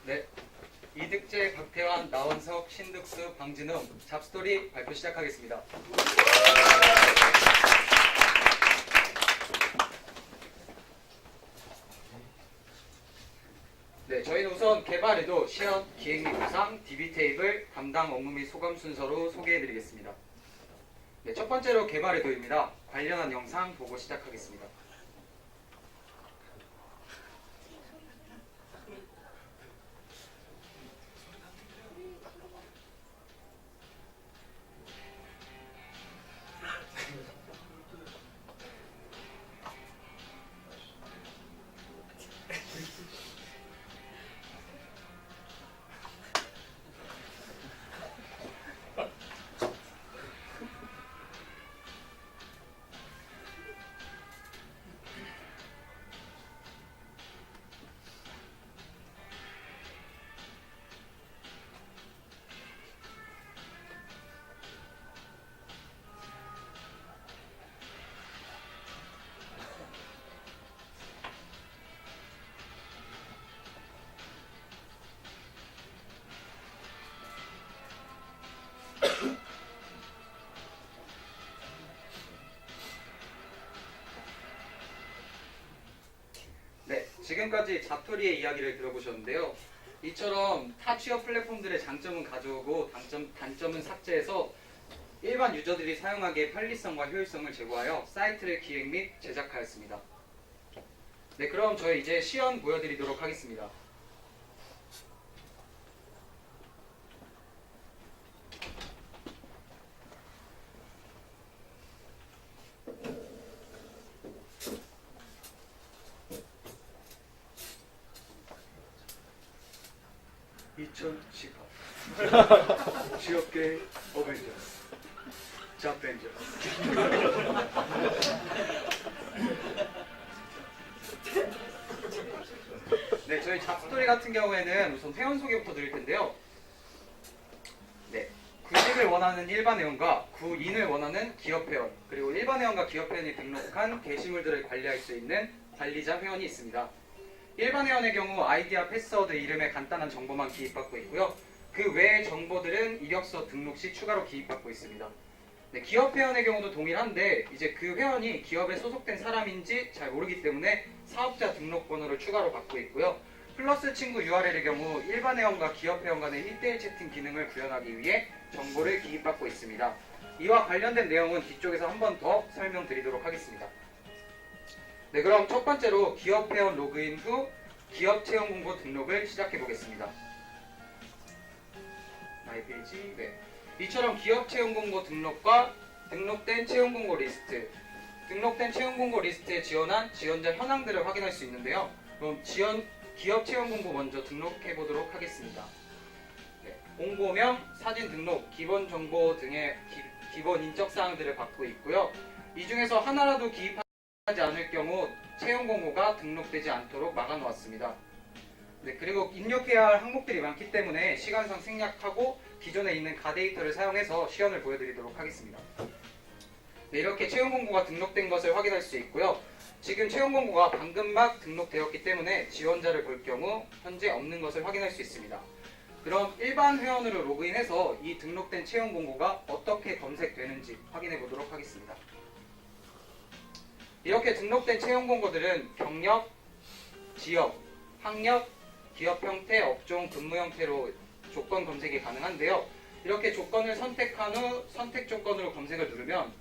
네, 이득재, 박태환, 나원석, 신득수, 방진웅 잡스토리 발표 시작하겠습니다. 네, 저희는 우선 개발에도 시연, 기획 및 구상, DB 테이블, 담당 업무 및 소감 순서로 소개해드리겠습니다. 네, 첫 번째로 개발에도입니다. 관련한 영상 보고 시작하겠습니다. 네, 지금까지 잡토리의 이야기를 들어보셨는데요. 이처럼 타 취업 플랫폼들의 장점은 가져오고 단점은 삭제해서 일반 유저들이 사용하기에 편리성과 효율성을 제고하여 사이트를 기획 및 제작하였습니다. 네, 그럼 저희 이제 시연 보여드리도록 하겠습니다. 취업계 어벤져스 잡벤져스. 네, 저희 잡스토리 같은 경우에는 우선 회원 소개부터 드릴 텐데요. 네, 구직을 원하는 일반 회원과 구인을 원하는 기업 회원, 그리고 일반 회원과 기업 회원이 등록한 게시물들을 관리할 수 있는 관리자 회원이 있습니다. 일반 회원의 경우 아이디와 패스워드 이름에 간단한 정보만 기입받고 있고요. 그 외의 정보들은 이력서 등록 시 추가로 기입받고 있습니다. 네, 기업 회원의 경우도 동일한데 이제 그 회원이 기업에 소속된 사람인지 잘 모르기 때문에 사업자 등록번호를 추가로 받고 있고요. 플러스 친구 URL의 경우 일반 회원과 기업 회원 간의 1대1 채팅 기능을 구현하기 위해 정보를 기입받고 있습니다. 이와 관련된 내용은 뒤쪽에서 한 번 더 설명드리도록 하겠습니다. 네, 그럼 첫 번째로 기업 회원 로그인 후 기업 채용 공고 등록을 시작해 보겠습니다. 마이 페이지. 네. 이처럼 기업 채용 공고 등록과 등록된 채용 공고 리스트, 등록된 채용 공고 리스트에 지원한 지원자 현황들을 확인할 수 있는데요. 그럼 기업 채용 공고 먼저 등록해 보도록 하겠습니다. 네. 공고명, 사진 등록, 기본 정보 등의 기본 인적 사항들을 받고 있고요. 이 중에서 하나라도 기입하지 않을 경우 채용 공고가 등록되지 않도록 막아 놓았습니다. 네, 그리고 입력해야 할 항목들이 많기 때문에 시간상 생략하고 기존에 있는 가데이터를 사용해서 시연을 보여드리도록 하겠습니다. 네, 이렇게 채용 공고가 등록된 것을 확인할 수 있고요. 지금 채용 공고가 방금 막 등록되었기 때문에 지원자를 볼 경우 현재 없는 것을 확인할 수 있습니다. 그럼 일반 회원으로 로그인해서 이 등록된 채용 공고가 어떻게 검색되는지 확인해 보도록 하겠습니다. 이렇게 등록된 채용 공고들은 경력, 지역, 학력, 기업 형태, 업종, 근무 형태로 조건 검색이 가능한데요. 이렇게 조건을 선택한 후 선택 조건으로 검색을 누르면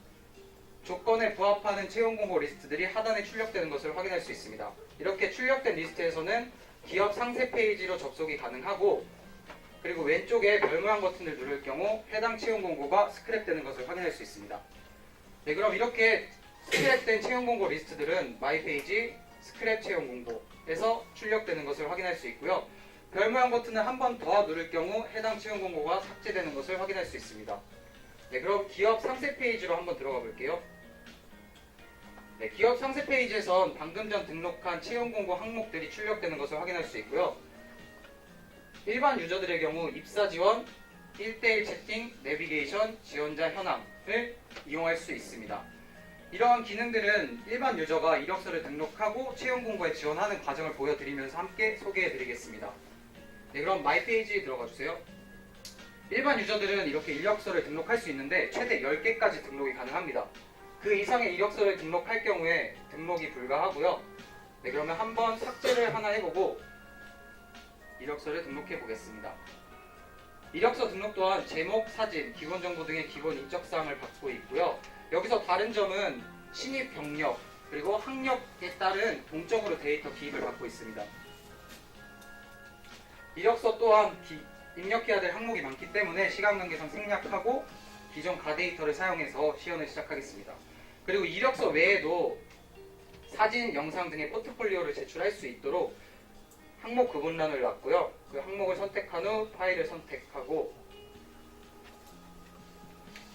조건에 부합하는 채용 공고 리스트들이 하단에 출력되는 것을 확인할 수 있습니다. 이렇게 출력된 리스트에서는 기업 상세 페이지로 접속이 가능하고, 그리고 왼쪽에 별 모양 버튼을 누를 경우 해당 채용 공고가 스크랩되는 것을 확인할 수 있습니다. 네, 그럼 이렇게 스크랩된 채용 공고 리스트들은 마이 페이지 스크랩 채용 공고에서 출력되는 것을 확인할 수 있고요. 별 모양 버튼을 한 번 더 누를 경우 해당 채용 공고가 삭제되는 것을 확인할 수 있습니다. 네, 그럼 기업 상세 페이지로 한번 들어가 볼게요. 네, 기업 상세 페이지에선 방금 전 등록한 채용 공고 항목들이 출력되는 것을 확인할 수 있고요. 일반 유저들의 경우 입사 지원, 1대1 채팅, 내비게이션, 지원자 현황을 이용할 수 있습니다. 이러한 기능들은 일반 유저가 이력서를 등록하고 채용 공고에 지원하는 과정을 보여드리면서 함께 소개해드리겠습니다. 네, 그럼 마이 페이지 들어가 주세요. 일반 유저들은 이렇게 이력서를 등록할 수 있는데 최대 10개까지 등록이 가능합니다. 그 이상의 이력서를 등록할 경우에 등록이 불가하고요. 네, 그러면 한번 삭제를 하나 해보고 이력서를 등록해 보겠습니다. 이력서 등록 또한 제목, 사진, 기본 정보 등의 기본 인적사항을 받고 있고요. 여기서 다른 점은 신입 경력 그리고 학력에 따른 동적으로 데이터 기입을 받고 있습니다. 이력서 또한 입력해야 될 항목이 많기 때문에 시간 관계상 생략하고 기존 가데이터를 사용해서 시연을 시작하겠습니다. 그리고 이력서 외에도 사진, 영상 등의 포트폴리오를 제출할 수 있도록 항목 구분란을 놨고요. 그 항목을 선택한 후 파일을 선택하고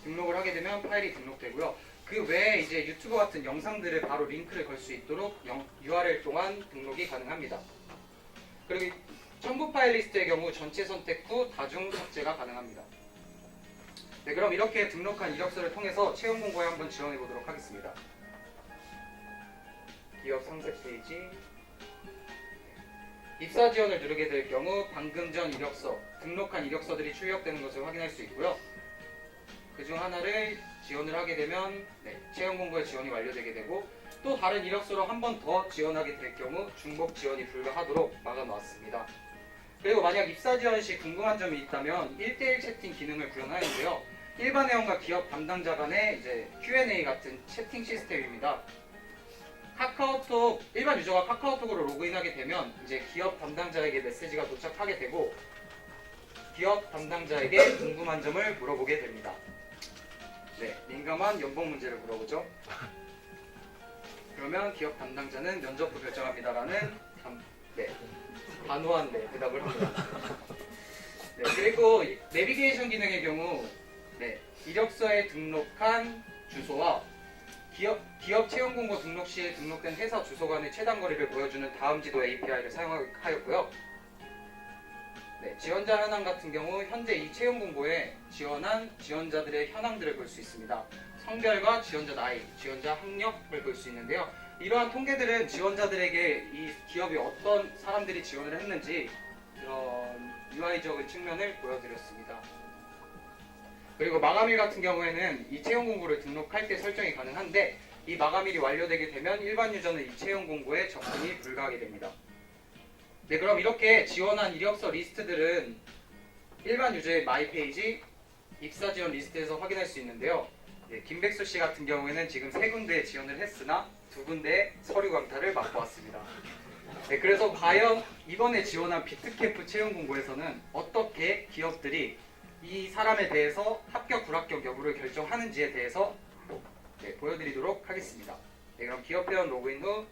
등록을 하게 되면 파일이 등록되고요. 그 외에 이제 유튜브 같은 영상들을 바로 링크를 걸 수 있도록 URL 동안 등록이 가능합니다. 그리고 첨부 파일 리스트의 경우 전체 선택 후 다중 삭제가 가능합니다. 네, 그럼 이렇게 등록한 이력서를 통해서 채용 공고에 한번 지원해 보도록 하겠습니다. 기업 상세 페이지. 입사 지원을 누르게 될 경우 방금 전 이력서, 등록한 이력서들이 출력되는 것을 확인할 수 있고요. 그중 하나를 지원을 하게 되면 채용 공고의 지원이 완료되게 되고 또 다른 이력서로 한 번 더 지원하게 될 경우 중복 지원이 불가하도록 막아놓았습니다. 그리고 만약 입사 지원 시 궁금한 점이 있다면 1대1 채팅 기능을 구현하는데요. 일반 회원과 기업 담당자 간의 이제 Q&A 같은 채팅 시스템입니다. 카카오톡, 일반 유저가 카카오톡으로 로그인하게 되면 이제 기업 담당자에게 메시지가 도착하게 되고 기업 담당자에게 궁금한 점을 물어보게 됩니다. 네, 민감한 연봉 문제를 물어보죠. 그러면 기업 담당자는 면접 후 결정합니다라는 단호한 대답을 합니다. 네, 그리고 내비게이션 기능의 경우 이력서에 등록한 주소와 기업 채용 공고 등록 시에 등록된 회사 주소 간의 최단 거리를 보여주는 다음 지도 API를 사용하였고요. 지원자 현황 같은 경우 현재 이 채용 공고에 지원한 지원자들의 현황들을 볼 수 있습니다. 성별과 지원자 나이, 지원자 학력을 볼 수 있는데요. 이러한 통계들은 지원자들에게 이 기업이 어떤 사람들이 지원을 했는지 그런 UI적인 측면을 보여드렸습니다. 그리고 마감일 같은 경우에는 이 채용 공고를 등록할 때 설정이 가능한데 이 마감일이 완료되게 되면 일반 유저는 이 채용 공고에 접근이 불가하게 됩니다. 네, 그럼 이렇게 지원한 이력서 리스트들은 일반 유저의 마이 페이지 입사 지원 리스트에서 확인할 수 있는데요. 김백수 씨 같은 경우에는 지금 3군데에 지원을 했으나 2군데의 서류 강탈을 맛보았습니다. 네, 그래서 과연 이번에 지원한 비트캠프 채용 공고에서는 어떻게 기업들이 이 사람에 대해서 합격 불합격 여부를 결정하는지에 대해서 보여드리도록 하겠습니다. 네, 그럼 기업 회원 로그인 후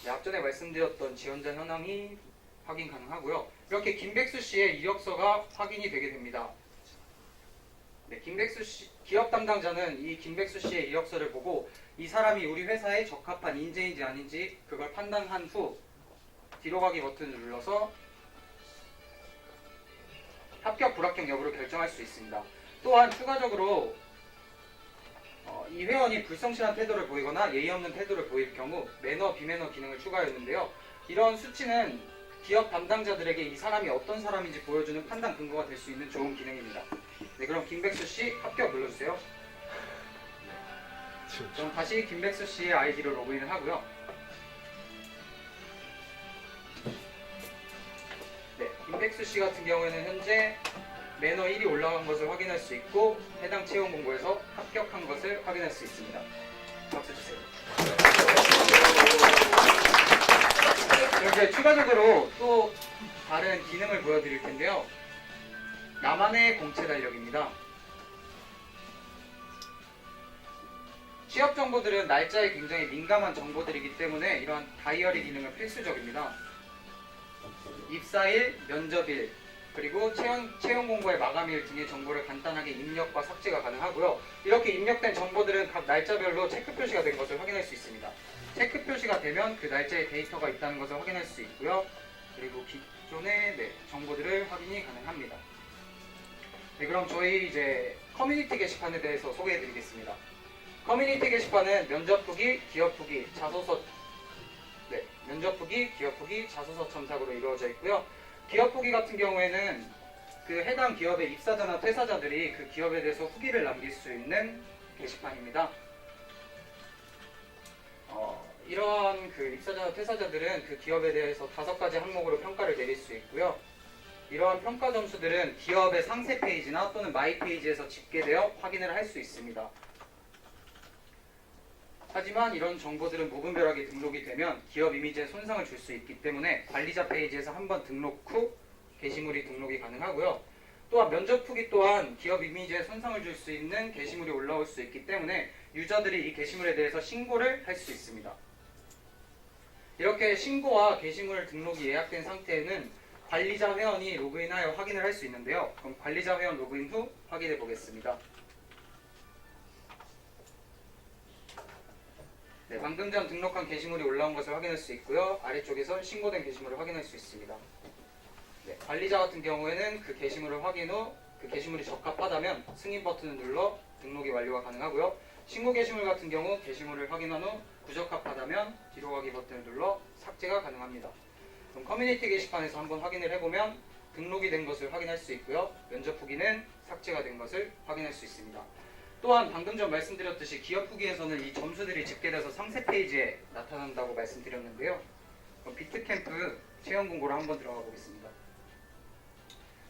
앞전에 말씀드렸던 지원자 현황이 확인 가능하고요. 이렇게 김백수 씨의 이력서가 확인이 되게 됩니다. 네, 김백수 씨, 기업 담당자는 이 김백수 씨의 이력서를 보고 이 사람이 우리 회사에 적합한 인재인지 아닌지 그걸 판단한 후 뒤로 가기 버튼을 눌러서 합격 불합격 여부를 결정할 수 있습니다. 또한 추가적으로 이 회원이 불성실한 태도를 보이거나 예의 없는 태도를 보일 경우 매너, 비매너 기능을 추가했는데요. 이런 수치는 기업 담당자들에게 이 사람이 어떤 사람인지 보여주는 판단 근거가 될 수 있는 좋은 기능입니다. 네, 그럼 김백수 씨 합격 눌러주세요. 그럼 다시 김백수 씨의 아이디로 로그인을 하고요. 네, 김백수 씨 같은 경우에는 현재 매너 1이 올라간 것을 확인할 수 있고 해당 채용 공고에서 합격한 것을 확인할 수 있습니다. 박수 주세요. 이렇게 추가적으로 또 다른 기능을 보여드릴 텐데요. 나만의 공채 달력입니다. 취업 정보들은 날짜에 굉장히 민감한 정보들이기 때문에 이러한 다이어리 기능은 필수적입니다. 입사일, 면접일, 그리고 채용 공고의 마감일 등의 정보를 간단하게 입력과 삭제가 가능하고요. 이렇게 입력된 정보들은 각 날짜별로 체크 표시가 된 것을 확인할 수 있습니다. 체크 표시가 되면 그 날짜에 데이터가 있다는 것을 확인할 수 있고요. 그리고 기존의 정보들을 확인이 가능합니다. 네, 그럼 저희 이제 커뮤니티 게시판에 대해서 소개해드리겠습니다. 커뮤니티 게시판은 면접 후기, 기업 후기, 자소서, 면접 후기, 기업 후기, 자소서 첨삭으로 이루어져 있고요. 기업 후기 같은 경우에는 그 해당 기업의 입사자나 퇴사자들이 그 기업에 대해서 후기를 남길 수 있는 게시판입니다. 이러한 그 입사자나 퇴사자들은 그 기업에 대해서 5가지 항목으로 평가를 내릴 수 있고요. 이러한 평가 점수들은 기업의 상세 페이지나 또는 마이 페이지에서 집계되어 확인을 할 수 있습니다. 하지만 이런 정보들은 무분별하게 등록이 되면 기업 이미지에 손상을 줄 수 있기 때문에 관리자 페이지에서 한번 등록 후 게시물이 등록이 가능하고요. 또한 면접 후기 또한 기업 이미지에 손상을 줄 수 있는 게시물이 올라올 수 있기 때문에 유저들이 이 게시물에 대해서 신고를 할 수 있습니다. 이렇게 신고와 게시물 등록이 예약된 상태에는 관리자 회원이 로그인하여 확인을 할 수 있는데요. 그럼 관리자 회원 로그인 후 확인해 보겠습니다. 네, 방금 전 등록한 게시물이 올라온 것을 확인할 수 있고요. 아래쪽에선 신고된 게시물을 확인할 수 있습니다. 네, 관리자 같은 경우에는 그 게시물을 확인 후 그 게시물이 적합하다면 승인 버튼을 눌러 등록이 완료가 가능하고요. 신고 게시물 같은 경우 게시물을 확인한 후 부적합하다면 뒤로 가기 버튼을 눌러 삭제가 가능합니다. 그럼 커뮤니티 게시판에서 한번 확인을 해보면 등록이 된 것을 확인할 수 있고요. 면접 후기는 삭제가 된 것을 확인할 수 있습니다. 또한 방금 전 말씀드렸듯이 기업 후기에서는 이 점수들이 집계돼서 상세 페이지에 나타난다고 말씀드렸는데요. 그럼 비트캠프 채용 공고를 한번 들어가 보겠습니다.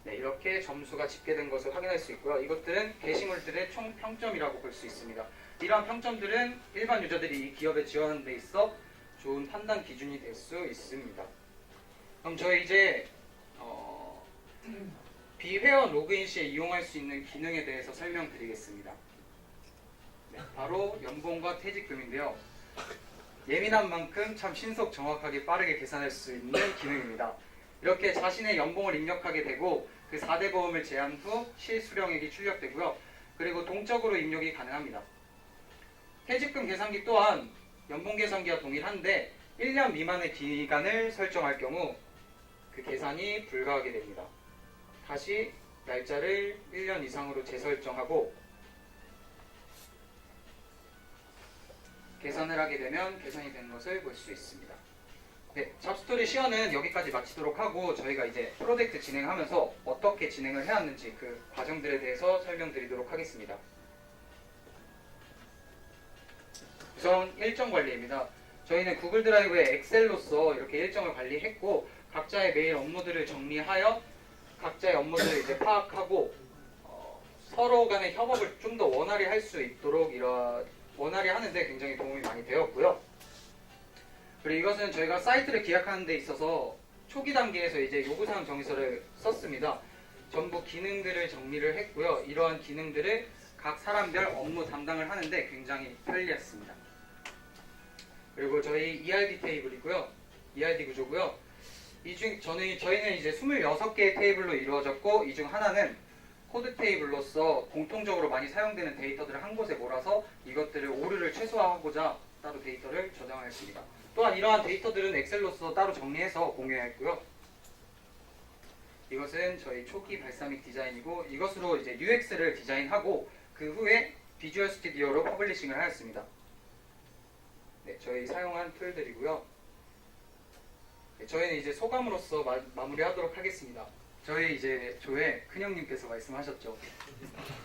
네, 이렇게 점수가 집계된 것을 확인할 수 있고요. 이것들은 게시물들의 총 평점이라고 볼 수 있습니다. 이러한 평점들은 일반 유저들이 이 기업에 지원하는 데 있어 좋은 판단 기준이 될 수 있습니다. 그럼 저희 이제 비회원 로그인 시에 이용할 수 있는 기능에 대해서 설명드리겠습니다. 네, 바로 연봉과 퇴직금인데요. 예민한 만큼 참 신속, 정확하게, 빠르게 계산할 수 있는 기능입니다. 이렇게 자신의 연봉을 입력하게 되고 그 4대 보험을 제한 후 실수령액이 출력되고요. 그리고 동적으로 입력이 가능합니다. 퇴직금 계산기 또한 연봉 계산기와 동일한데 1년 미만의 기간을 설정할 경우 그 계산이 불가하게 됩니다. 다시 날짜를 1년 이상으로 재설정하고 계산을 하게 되면 계산이 된 것을 볼 수 있습니다. 네, 잡스토리 시연은 여기까지 마치도록 하고 저희가 이제 프로젝트 진행하면서 어떻게 진행을 해왔는지 그 과정들에 대해서 설명드리도록 하겠습니다. 우선 일정 관리입니다. 저희는 구글 드라이브에 엑셀로서 이렇게 일정을 관리했고 각자의 메일 업무들을 정리하여 각자의 업무들을 이제 파악하고 서로 간의 협업을 좀 더 원활히 할 수 있도록 원활히 하는데 굉장히 도움이 많이 되었고요. 그리고 이것은 저희가 사이트를 기획하는 데 있어서 초기 단계에서 이제 요구사항 정의서를 썼습니다. 전부 기능들을 정리를 했고요. 이러한 기능들을 각 사람별 업무 담당을 하는데 굉장히 편리했습니다. 그리고 저희 ERD 테이블이고요. ERD 구조고요. 저희는 이제 26개의 테이블로 이루어졌고 이 중 하나는 코드 테이블로서 공통적으로 많이 사용되는 데이터들을 한 곳에 몰아서 이것들을 오류를 최소화하고자 따로 데이터를 저장하였습니다. 또한 이러한 데이터들은 엑셀로서 따로 정리해서 공유했고요. 이것은 저희 초기 발사 및 디자인이고 이것으로 이제 UX를 디자인하고 그 후에 비주얼 스튜디오로 퍼블리싱을 하였습니다. 네, 저희 사용한 툴들이고요. 네, 저희는 이제 소감으로서 마무리하도록 하겠습니다. 저희 이제 조회 큰형님께서 말씀하셨죠.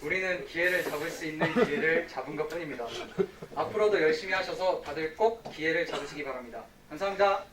우리는 기회를 잡을 수 있는 기회를 잡은 것 뿐입니다. 앞으로도 열심히 하셔서 다들 꼭 기회를 잡으시기 바랍니다. 감사합니다.